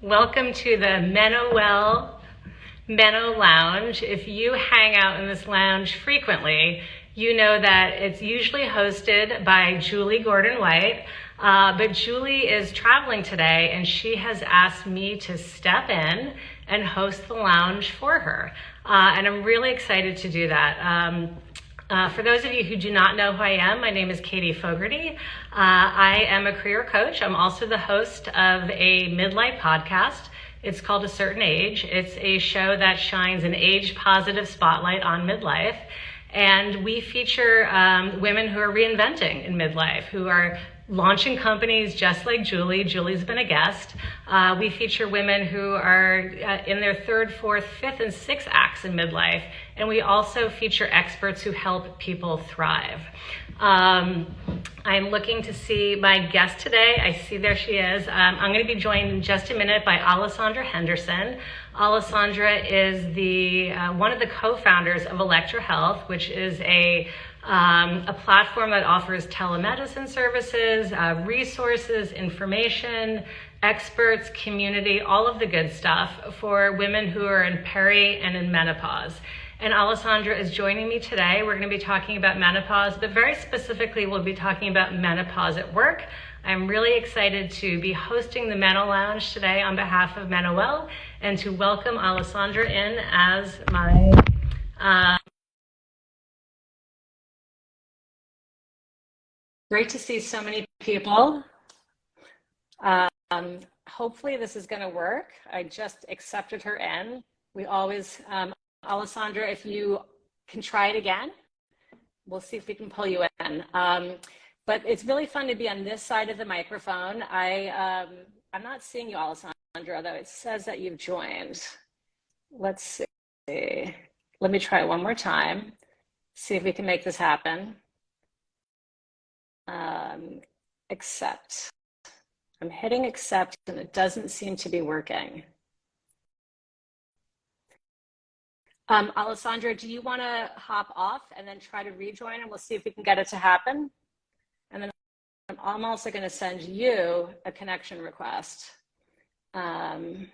Welcome to the MenoWell MenoLounge. If you hang out in this lounge frequently, you know that it's usually hosted by Julie Gordon-White, but Julie is traveling today and she has asked me to step in and host the lounge for her. And I'm really excited to do that. For those of you who do not know who I am, my name is Katie Fogarty. I am a career coach. I'm also the host of a midlife podcast. It's called A Certain Age. It's a show that shines an age-positive spotlight on midlife. And we feature women who are reinventing in midlife, who are launching companies just like Julie. Julie's been a guest. We feature women who are in their third, fourth, fifth, and sixth acts in midlife. And we also feature experts who help people thrive. I'm looking to see my guest today. I see there she is. I'm going to be joined in just a minute by Alessandra Henderson. Alessandra is one of the co-founders of Elektra Health, which is a platform that offers telemedicine services, resources, information, experts, community, all of the good stuff for women who are in peri and in menopause. And Alessandra is joining me today. We're going to be talking about menopause, but very specifically, we'll be talking about menopause at work. I'm really excited to be hosting the MenoLounge today on behalf of MenoWell and to welcome Alessandra in as my great to see so many people. Hopefully this is going to work. I just accepted her in. We always, Alessandra, if you can try it again, we'll see if we can pull you in. But it's really fun to be on this side of the microphone. I'm not seeing you, Alessandra, though it says that you've joined. Let's see. Let me try it one more time. See if we can make this happen. Accept. I'm hitting accept and it doesn't seem to be working. Alessandra, do you want to hop off and then try to rejoin and we'll see if we can get it to happen? And then I'm also going to send you a connection request and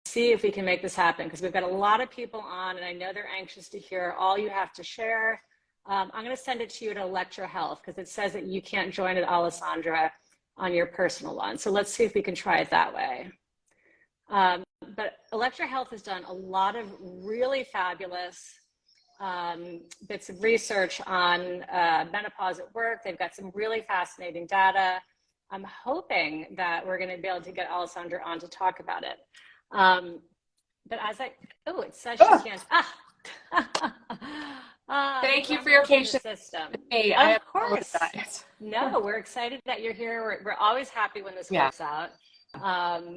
see if we can make this happen, because we've got a lot of people on and I know they're anxious to hear all you have to share. I'm going to send it to you at Elektra Health because it says that you can't join it, Alessandra, on your personal one. So let's see if we can try it that way. But Elektra Health has done a lot of really fabulous bits of research on menopause at work. They've got some really fascinating data. I'm hoping that we're going to be able to get Alessandra on to talk about it. But as it says she can't. Thank you for your patience. Hey, of course. No, we're excited that you're here. We're always happy when this works out.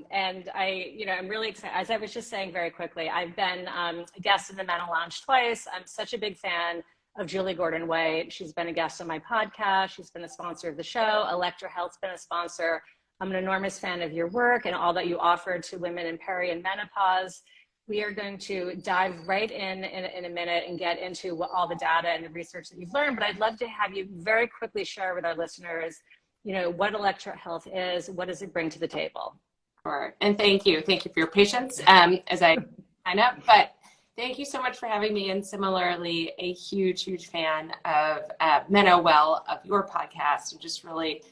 And I'm really excited. As I was just saying very quickly, I've been a guest in the MenoLounge twice. I'm such a big fan of Julie Gordon-White. She's been a guest on my podcast. She's been a sponsor of the show. Elektra Health's been a sponsor. I'm an enormous fan of your work and all that you offer to women in peri and menopause. We are going to dive right in a minute and get into all the data and the research that you've learned, but I'd love to have you very quickly share with our listeners, what Elektra Health is, what does it bring to the table? Sure, and thank you for your patience as I sign up, but thank you so much for having me, and similarly, a huge fan of MenoWell, of your podcast, and just really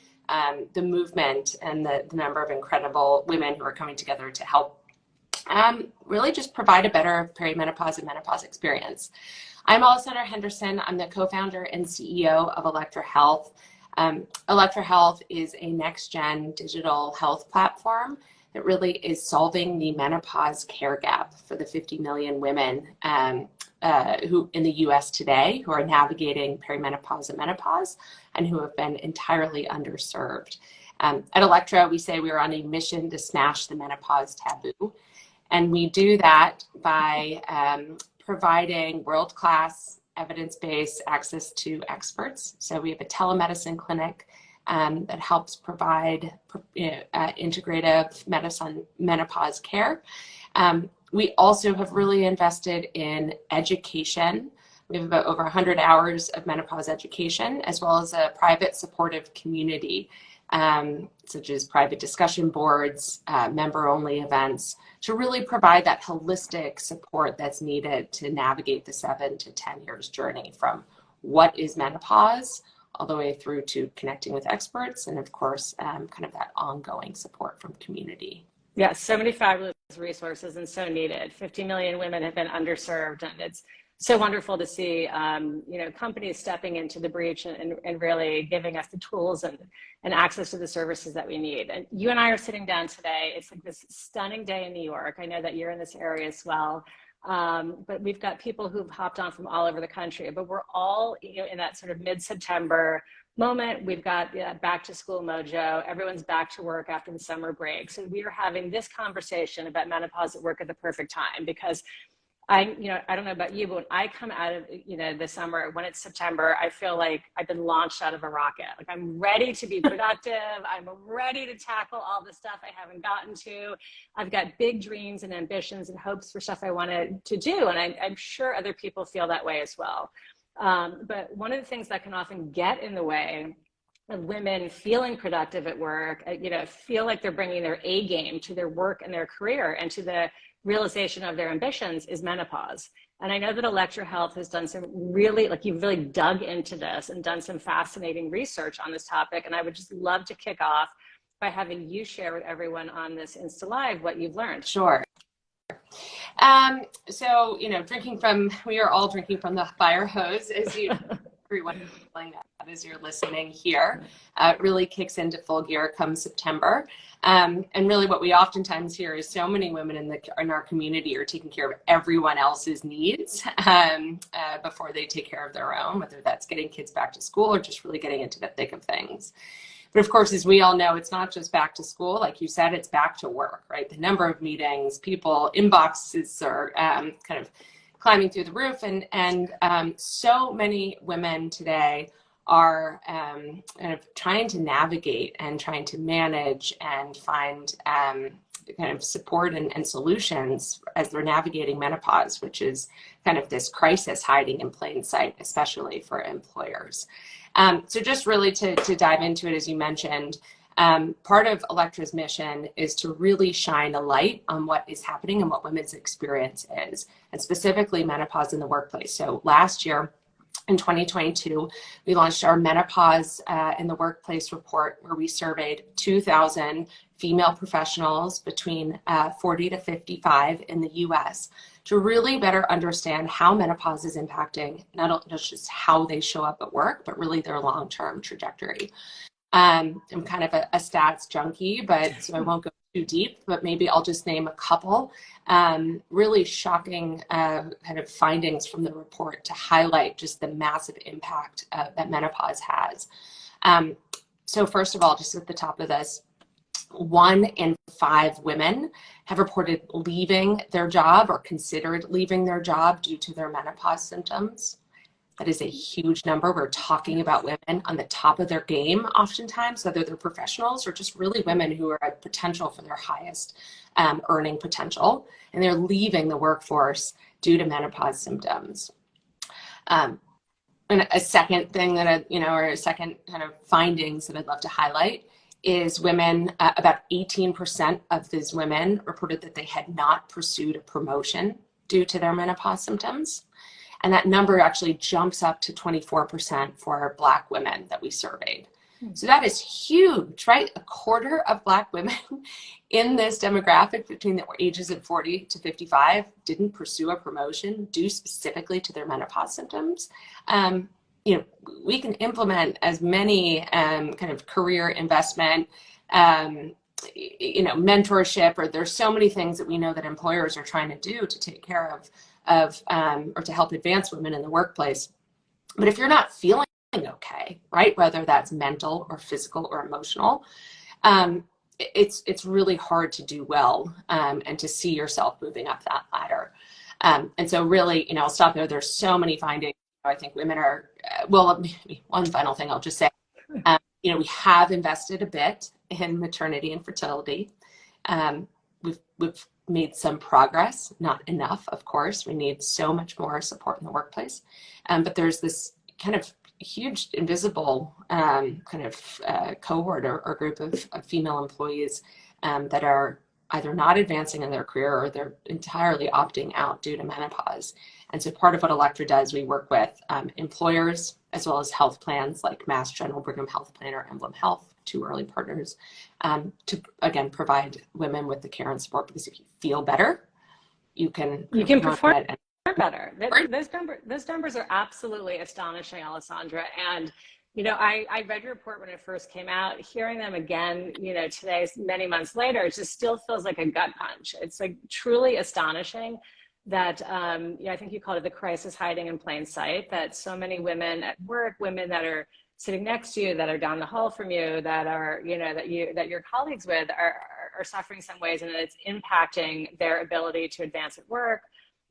the movement and the number of incredible women who are coming together to help really just provide a better perimenopause and menopause experience. I'm Alessandra Henderson. I'm the co-founder and CEO of Elektra Health. Elektra Health is a next-gen digital health platform that really is solving the menopause care gap for the 50 million women who in the US today who are navigating perimenopause and menopause and who have been entirely underserved. At Elektra, we say we are on a mission to smash the menopause taboo. And we do that by providing world-class evidence-based access to experts. So we have a telemedicine clinic that helps provide integrative medicine menopause care. We also have really invested in education. We have about over 100 hours of menopause education, as well as a private supportive community such as private discussion boards, member-only events, to really provide that holistic support that's needed to navigate the 7 to 10 years journey from what is menopause all the way through to connecting with experts, and of course, kind of that ongoing support from community. Yeah, so many fabulous resources and so needed. 50 million women have been underserved, and it's so wonderful to see, companies stepping into the breach and really giving us the tools and access to the services that we need. And you and I are sitting down today. It's like this stunning day in New York. I know that you're in this area as well. But we've got people who've hopped on from all over the country, but we're all in that sort of mid-September moment. We've got back to school mojo. Everyone's back to work after the summer break. So we are having this conversation about menopause at work at the perfect time, because I don't know about you, but when I come out of, the summer, when it's September, I feel like I've been launched out of a rocket. Like, I'm ready to be productive. I'm ready to tackle all the stuff I haven't gotten to. I've got big dreams and ambitions and hopes for stuff I wanted to do. And I'm sure other people feel that way as well. But one of the things that can often get in the way of women feeling productive at work, feel like they're bringing their A game to their work and their career and to the realization of their ambitions, is menopause. And I know that Elektra Health has done some you've really dug into this and done some fascinating research on this topic. And I would just love to kick off by having you share with everyone on this Insta Live what you've learned. Sure. So, we are all drinking from the fire hose, as everyone is feeling that as you're listening here. It really kicks into full gear come September. And really what we oftentimes hear is so many women in our community are taking care of everyone else's needs before they take care of their own, whether that's getting kids back to school or just really getting into the thick of things. But of course, as we all know, it's not just back to school. Like you said, it's back to work, right? The number of meetings, people, inboxes are kind of climbing through the roof. And so many women today are kind of trying to navigate and trying to manage and find kind of support and solutions as they're navigating menopause, which is kind of this crisis hiding in plain sight, especially for employers. So just really to dive into it, as you mentioned, part of Elektra's mission is to really shine a light on what is happening and what women's experience is, and specifically menopause in the workplace. So last year, in 2022, we launched our Menopause in the Workplace report, where we surveyed 2,000 female professionals between 40 to 55 in the US to really better understand how menopause is impacting not just how they show up at work, but really their long-term trajectory. I'm kind of a stats junkie, but so I won't go too deep, but maybe I'll just name a couple really shocking kind of findings from the report to highlight just the massive impact that menopause has. So first of all, just at the top of this, 1 in 5 women have reported leaving their job or considered leaving their job due to their menopause symptoms. That is a huge number. We're talking about women on the top of their game oftentimes, whether they're professionals or just really women who are at potential for their highest earning potential, and they're leaving the workforce due to menopause symptoms. And a second thing that or a second kind of findings that I'd love to highlight is women, about 18% of these women reported that they had not pursued a promotion due to their menopause symptoms. And that number actually jumps up to 24% for Black women that we surveyed. So that is huge, right? A quarter of Black women in this demographic between the ages of 40 to 55 didn't pursue a promotion due specifically to their menopause symptoms. We can implement as many kind of career investment, mentorship, or there's so many things that we know that employers are trying to do to take care of or to help advance women in the workplace. But if you're not feeling okay, right, whether that's mental or physical or emotional, it's really hard to do well and to see yourself moving up that ladder. And so really, I'll stop there. There's so many findings. I think women are, one final thing I'll just say, we have invested a bit in maternity and fertility. We've made some progress, not enough, of course. We need so much more support in the workplace. But there's this kind of huge invisible kind of cohort or group of female employees that are either not advancing in their career or they're entirely opting out due to menopause. And so part of what Elektra does, we work with employers as well as health plans like Mass General Brigham Health Plan or Emblem Health, two early partners, to again provide women with the care and support, because if you feel better, you can perform better. Those numbers are absolutely astonishing, Alessandra. And I read your report when it first came out. Hearing them again, today, many months later, it just still feels like a gut punch. It's like truly astonishing that, I think you called it the crisis hiding in plain sight, that so many women at work, women that are sitting next to you, that are down the hall from you, that are, that you're colleagues with are suffering some ways, and that it's impacting their ability to advance at work.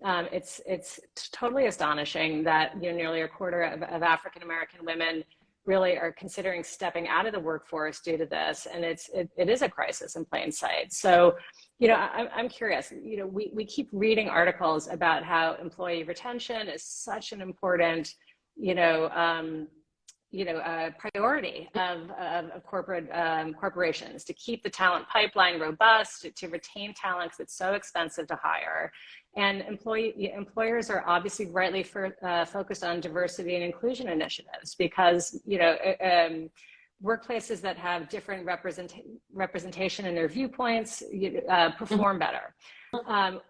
It's totally astonishing that nearly a quarter of African-American women really are considering stepping out of the workforce due to this, and it is a crisis in plain sight. So, I'm curious. We keep reading articles about how employee retention is such an important, priority of corporations, to keep the talent pipeline robust, to retain talent because it's so expensive to hire. And employers are obviously rightly focused on diversity and inclusion initiatives, because workplaces that have different representation in their viewpoints perform better.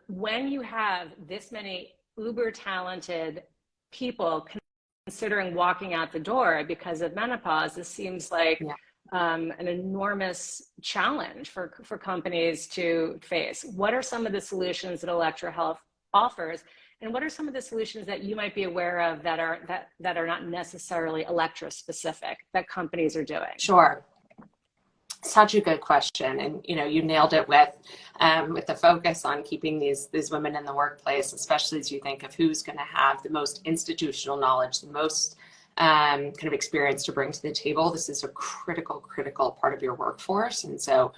When you have this many uber talented people considering walking out the door because of menopause, this seems like an enormous challenge for companies to face. What are some of the solutions that Elektra Health offers, and what are some of the solutions that you might be aware of that are not necessarily Elektra specific that companies are doing? Sure. Such a good question, and you nailed it with the focus on keeping these women in the workplace, especially as you think of who's going to have the most institutional knowledge, the most kind of experience to bring to the table. This is a critical part of your workforce. And so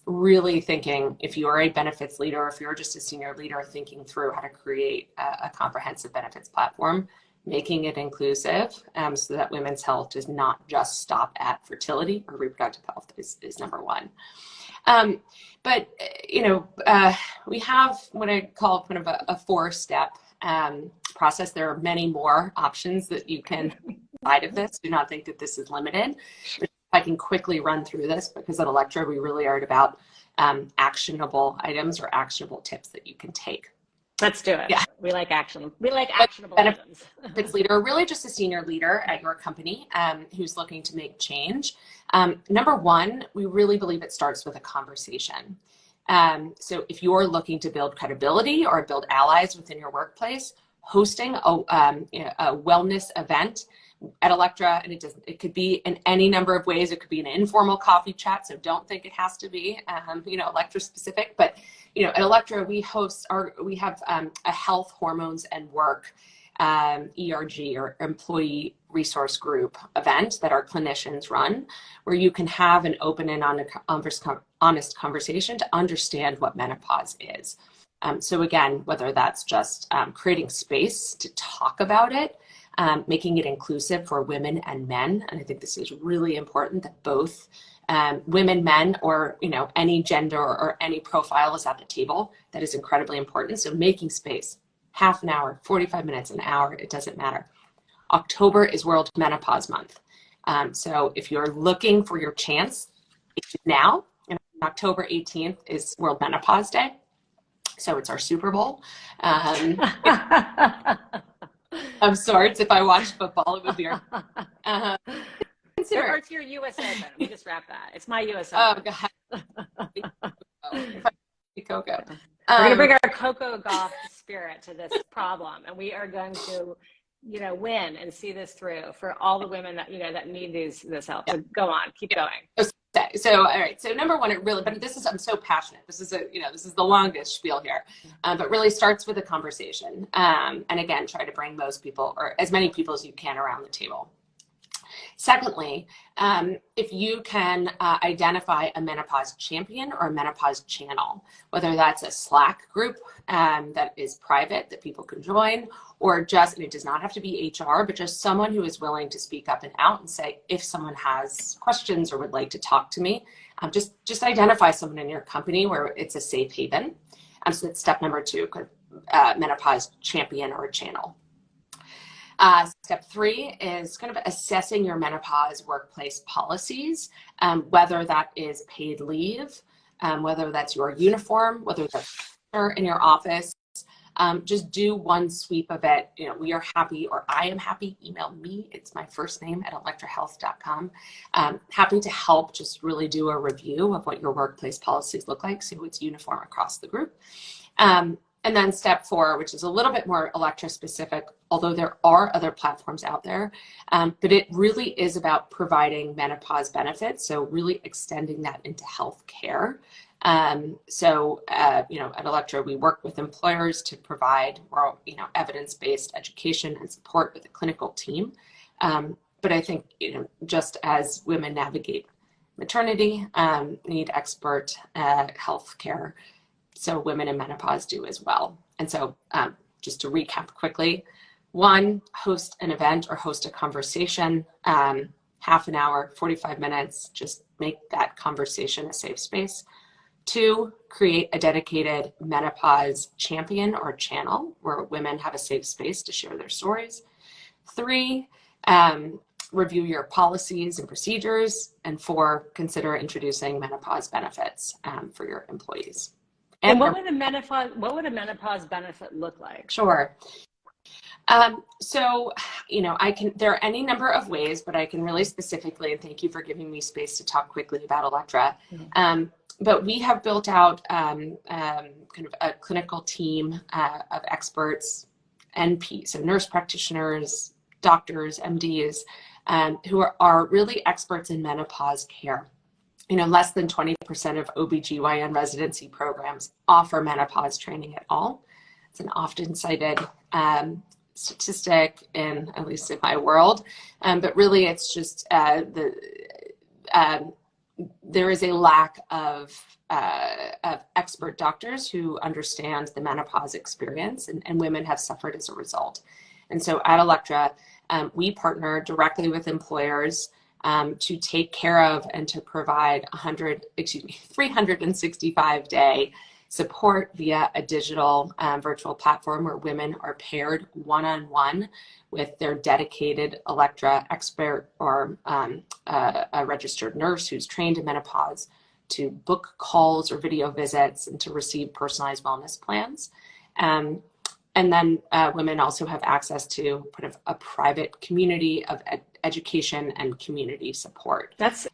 really thinking, if you're a benefits leader, or if you're just a senior leader, thinking through how to create a comprehensive benefits platform, making it inclusive, so that women's health does not just stop at fertility or reproductive health is number one. But we have what I call kind of a 4-step process. There are many more options that you can side of this. Do not think that this is limited. But I can quickly run through this, because at Elektra we really are about actionable items or actionable tips that you can take. Let's do it. Yeah. We like actionable items. Benefits leader, or really just a senior leader at your company who's looking to make change. Number one, we really believe it starts with a conversation. So if you're looking to build credibility or build allies within your workplace, hosting a wellness event at Elektra, and it could be in any number of ways. It could be an informal coffee chat, so don't think it has to be Elektra specific. But at Elektra we have a health, hormones, and work ERG, or employee resource group event that our clinicians run, where you can have an open and honest conversation to understand what menopause is. So again, whether that's just creating space to talk about it, making it inclusive for women and men. And I think this is really important, that both women, men, or any gender or any profile is at the table. That is incredibly important. So making space, half an hour, 45 minutes, an hour, it doesn't matter. October is World Menopause Month. So if you're looking for your chance, now, October 18th is World Menopause Day. So it's our Super Bowl. Of sorts. If I watched football, it would be our. Or it's your U.S. Open. We just wrap that. It's my U.S. Open. Oh God. Coco. We're going to bring our Coco golf spirit to this problem, and we are going to, win and see this through for all the women that that need this help. So go on, keep going. So all right. So number one, I'm so passionate. This is the longest spiel here, but really starts with a conversation. And again, try to bring most people, or as many people as you can, around the table. Secondly, if you can identify a menopause champion or a menopause channel, whether that's a Slack group that is private that people can join, or just, and it does not have to be HR, but just someone who is willing to speak up and out and say, if someone has questions or would like to talk to me, just identify someone in your company where it's a safe haven. So that's step number 2, menopause champion or channel. Step 3 is kind of assessing your menopause workplace policies, whether that is paid leave, whether that's your uniform, whether that's in your office. Just do one sweep of it. We are happy, or I am happy. Email me. It's my first name at elektrahealth.com. Happy to help just really do a review of what your workplace policies look like, so it's uniform across the group. And then step 4, which is a little bit more Elektra specific, although there are other platforms out there, but it really is about providing menopause benefits. So really extending that into healthcare. At Elektra, we work with employers to provide more, evidence-based education and support with a clinical team. But I think, just as women navigate maternity, need expert healthcare, so women in menopause do as well. And so just to recap quickly, 1, host an event or host a conversation, half an hour, 45 minutes, just make that conversation a safe space. 2, create a dedicated menopause champion or channel where women have a safe space to share their stories. 3, review your policies and procedures. And 4, consider introducing menopause benefits for your employees. And what would a menopause benefit look like? Sure. There are any number of ways, but I can really specifically, and thank you for giving me space to talk quickly about Elektra. Mm-hmm. But we have built out kind of a clinical team of experts, NP, so nurse practitioners, doctors, MDs, who are really experts in menopause care. Less than 20% of OBGYN residency programs offer menopause training at all. It's an often cited statistic at least in my world. But really it's just there is a lack of expert doctors who understand the menopause experience, and women have suffered as a result. And so at Elektra, we partner directly with employers to take care of and to provide 365-day support via a digital virtual platform where women are paired one-on-one with their dedicated Elektra expert or a registered nurse who's trained in menopause to book calls or video visits and to receive personalized wellness plans. And then women also have access to kind of a private community of education and community support. That's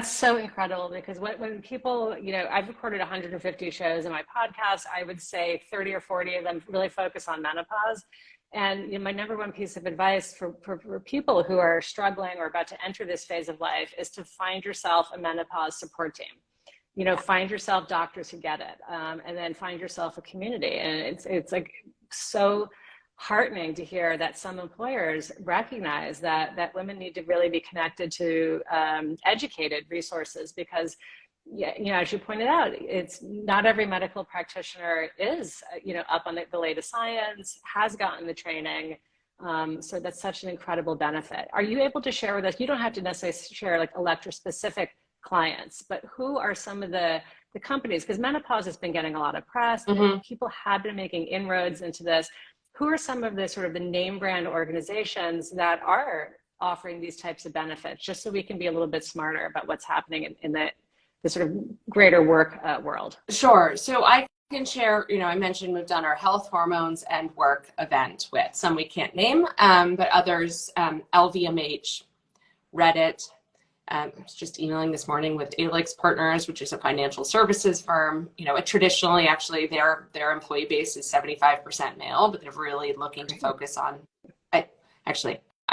so incredible, because when people, I've recorded 150 shows in my podcast, I would say 30 or 40 of them really focus on menopause. And my number one piece of advice for people who are struggling or about to enter this phase of life is to find yourself a menopause support team. Find yourself doctors who get it, and then find yourself a community. And it's like so heartening to hear that some employers recognize that women need to really be connected to educated resources, because as you pointed out, it's not every medical practitioner is up on the latest science, has gotten the training. So that's such an incredible benefit. Are you able to share with us? You don't have to necessarily share like Elektra specific clients, but who are some of the companies? Because menopause has been getting a lot of press, mm-hmm. and people have been making inroads into this. Who are some of the sort of the name brand organizations that are offering these types of benefits, just so we can be a little bit smarter about what's happening in the sort of greater work world? Sure. So I can share, I mentioned we've done our health, hormones, and work event with some we can't name, but others, LVMH, Reddit. I was just emailing this morning with Alix Partners, which is a financial services firm. Traditionally, actually, their employee base is 75% male, but they're really looking to focus on. I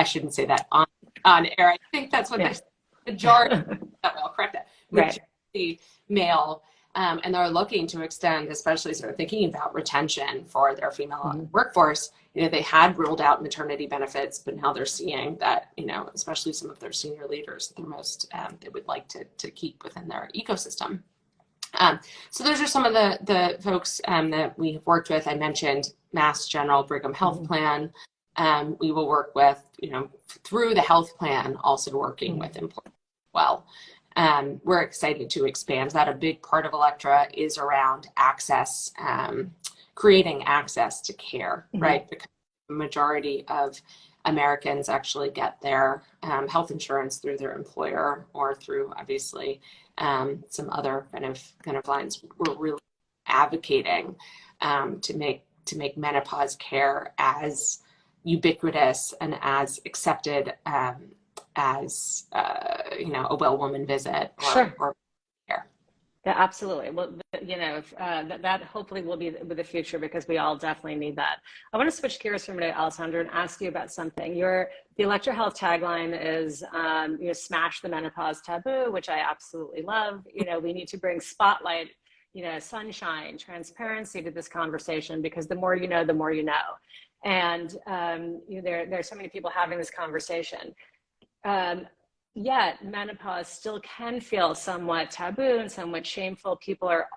shouldn't say that on air. I think that's what the majority. Well, correct that. Majority male, and they're looking to extend, especially sort of thinking about retention for their female workforce. They had ruled out maternity benefits, but now they're seeing that, especially some of their senior leaders, they would like to keep within their ecosystem. So those are some of the folks that we have worked with. I mentioned Mass General Brigham Health Plan. We will work with, through the health plan, also working with employees as well. We're excited to expand that. A big part of Elektra is around access, creating access to care, right? Because the majority of Americans actually get their health insurance through their employer or through, obviously, some other kind of lines. We're really advocating to make menopause care as ubiquitous and as accepted as a well woman visit or care. Yeah, absolutely. Well, that hopefully will be the future, because we all definitely need that. I want to switch gears for a minute, Alessandra, and ask you about something. The Elektra Health tagline is, smash the menopause taboo, which I absolutely love. We need to bring spotlight, sunshine, transparency to this conversation, because the more you know, the more you know. And there's so many people having this conversation. Yet menopause still can feel somewhat taboo and somewhat shameful. People are,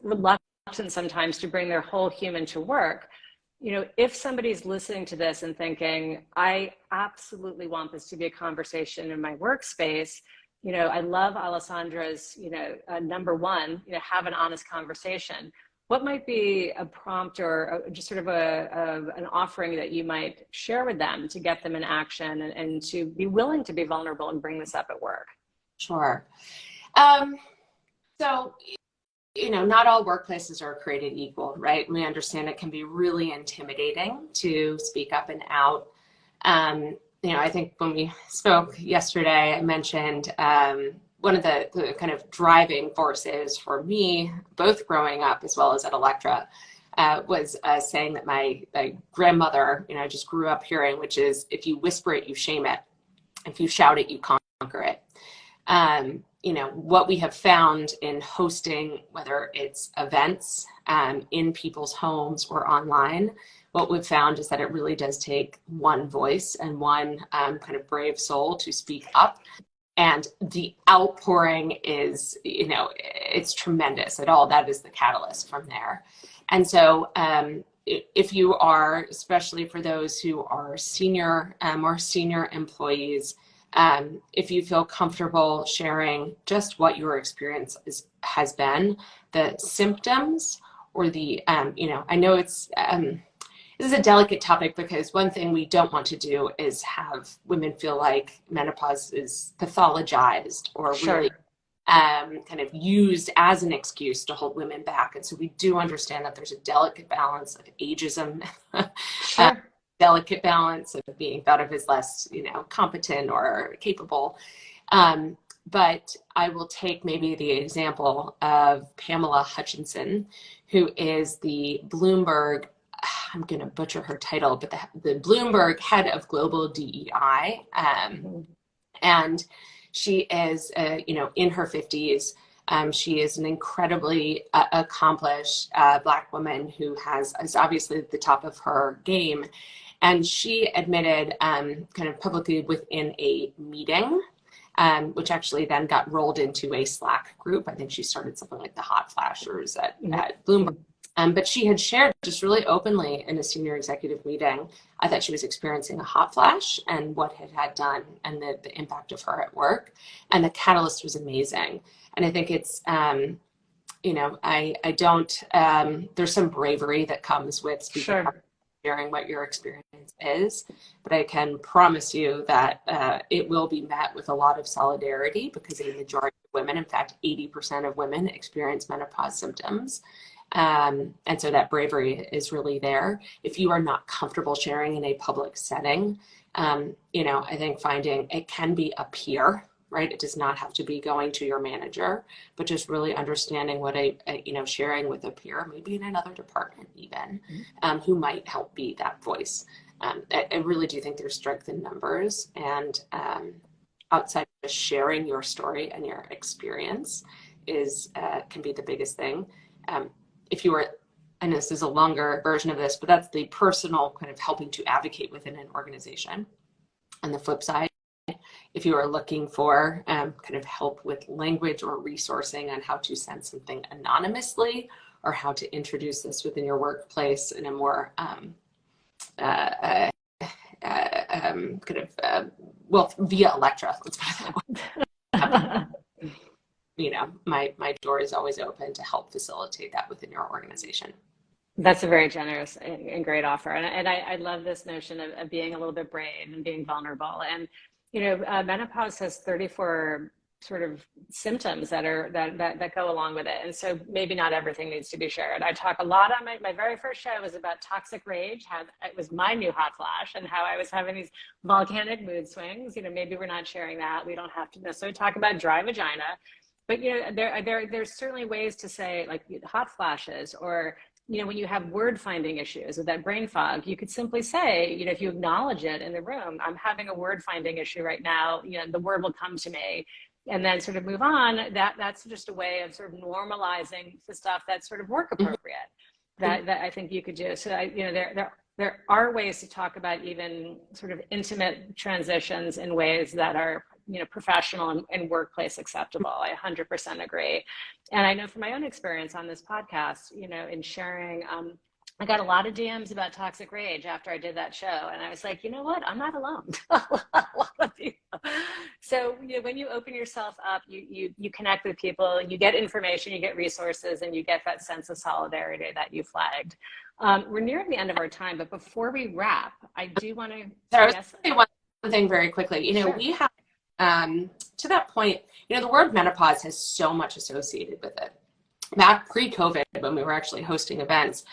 reluctant sometimes to bring their whole human to work. If somebody's listening to this and thinking, I absolutely want this to be a conversation in my workspace, I love Alessandra's, number one, have an honest conversation. What might be a prompt or just sort of an offering that you might share with them to get them in action and to be willing to be vulnerable and bring this up at work? Sure. So, not all workplaces are created equal, right? We understand it can be really intimidating to speak up and out. I think when we spoke yesterday, I mentioned one of the kind of driving forces for me, both growing up as well as at Elektra, was saying that my grandmother, I just grew up hearing, which is, if you whisper it, you shame it. If you shout it, you conquer it. What we have found in hosting, whether it's events in people's homes or online, what we've found is that it really does take one voice and one kind of brave soul to speak up. And the outpouring is, it's tremendous at all. That is the catalyst from there. And so if you are, especially for those who are senior or senior employees, if you feel comfortable sharing just what your experience has been, the symptoms or the, I know this is a delicate topic, because one thing we don't want to do is have women feel like menopause is pathologized or really kind of used as an excuse to hold women back. And so we do understand that there's a delicate balance of ageism, delicate balance of being thought of as less, competent or capable. But I will take maybe the example of Pamela Hutchinson, who is the Bloomberg, I'm going to butcher her title, but the Bloomberg head of global DEI. And she is, in her 50s. She is an incredibly accomplished Black woman who is obviously at the top of her game. And she admitted kind of publicly within a meeting, which actually then got rolled into a Slack group. I think she started something like the Hot Flashers at Bloomberg. But she had shared just really openly in a senior executive meeting that she was experiencing a hot flash and what it had done and the impact of her at work. And the catalyst was amazing. And I think it's, I don't, there's some bravery that comes with speaking up, sharing what your experience is. But I can promise you that it will be met with a lot of solidarity, because a majority of women, in fact, 80% of women experience menopause symptoms. And so that bravery is really there. If you are not comfortable sharing in a public setting, I think finding it can be a peer, right? It does not have to be going to your manager, but just really understanding what sharing with a peer, maybe in another department even, who might help be that voice. I really do think there's strength in numbers, and outside of just sharing your story and your experience, can be the biggest thing. If you were, and this is a longer version of this, but that's the personal kind of helping to advocate within an organization. On the flip side, if you are looking for kind of help with language or resourcing on how to send something anonymously or how to introduce this within your workplace in a more well, via Elektra, let's put it that way. You know, my door is always open to help facilitate that within your organization. That's a very generous and great offer. And I love this notion of being a little bit brave and being vulnerable. And, you know, menopause has 34 sort of symptoms that go along with it. And so maybe not everything needs to be shared. I talk a lot on my very first show was about toxic rage, how it was my new hot flash and how I was having these volcanic mood swings. You know, maybe we're not sharing that. We don't have to necessarily talk about dry vagina, but, you know, there's certainly ways to say like hot flashes, or, you know, when you have word finding issues with that brain fog, you could simply say, you know, if you acknowledge it in the room, I'm having a word finding issue right now, you know, the word will come to me, and then sort of move on. That's just a way of sort of normalizing the stuff that's sort of work appropriate that I think you could do. So, you know, there are ways to talk about even sort of intimate transitions in ways that are, you know, professional and workplace acceptable. I 100% agree. And I know from my own experience on this podcast, you know, in sharing, I got a lot of DMs about toxic rage after I did that show. And I was like, you know what? I'm not alone. A lot of people. So, you know, when you open yourself up, you connect with people, you get information, you get resources, and you get that sense of solidarity that you flagged. We're nearing the end of our time, but before we wrap, I do want to say one thing very quickly. You know, sure. We have, to that point, you know, the word menopause has so much associated with it. Back pre-COVID, when we were actually hosting events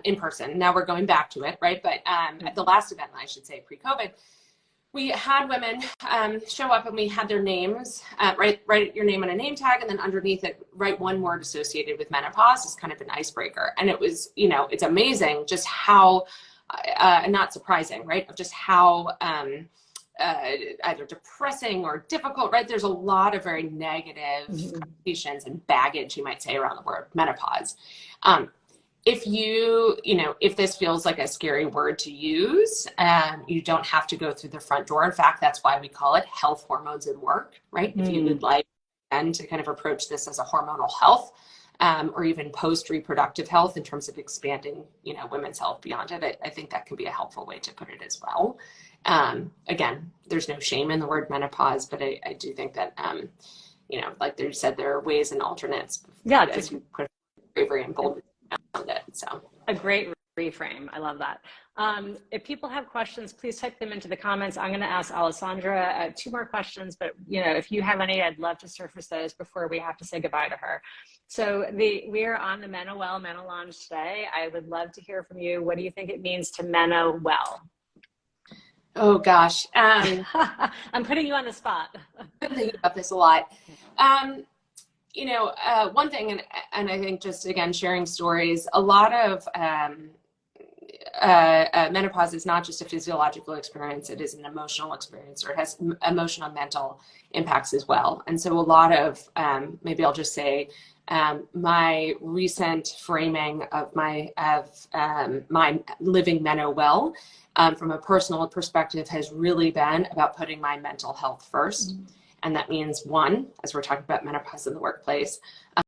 in person, now we're going back to it, right? But at the last event, I should say pre-COVID, we had women show up and we had their names, write your name on a name tag, and then underneath it, write one word associated with menopause as kind of an icebreaker. And it was, you know, it's amazing just how, not surprising, right? Of just how either depressing or difficult, right? There's a lot of very negative connotations and baggage, you might say, around the word menopause. If if this feels like a scary word to use, you don't have to go through the front door. In fact, that's why we call it health, hormones, and work, right? If you would like to kind of approach this as a hormonal health, or even post-reproductive health in terms of expanding, you know, women's health beyond it, I think that can be a helpful way to put it as well. Again, there's no shame in the word menopause, but I do think that, you know, like they said, there are ways and alternates. Yeah, as you put bravery and boldness around it. So a great reframe. I love that. If people have questions, please type them into the comments. I'm going to ask Alessandra 2 more questions, but, you know, if you have any, I'd love to surface those before we have to say goodbye to her. So we are on the MenoWell, MenoLounge today. I would love to hear from you. What do you think it means to MenoWell? Oh gosh. I'm putting you on the spot. I'm thinking about this a lot. You know, one thing, and I think just again, sharing stories, a lot of menopause is not just a physiological experience, it is an emotional experience, or it has emotional and mental impacts as well. And so a lot of, maybe I'll just say, my recent framing of my living MenoWell, from a personal perspective, has really been about putting my mental health first. And that means, one, as we're talking about menopause in the workplace,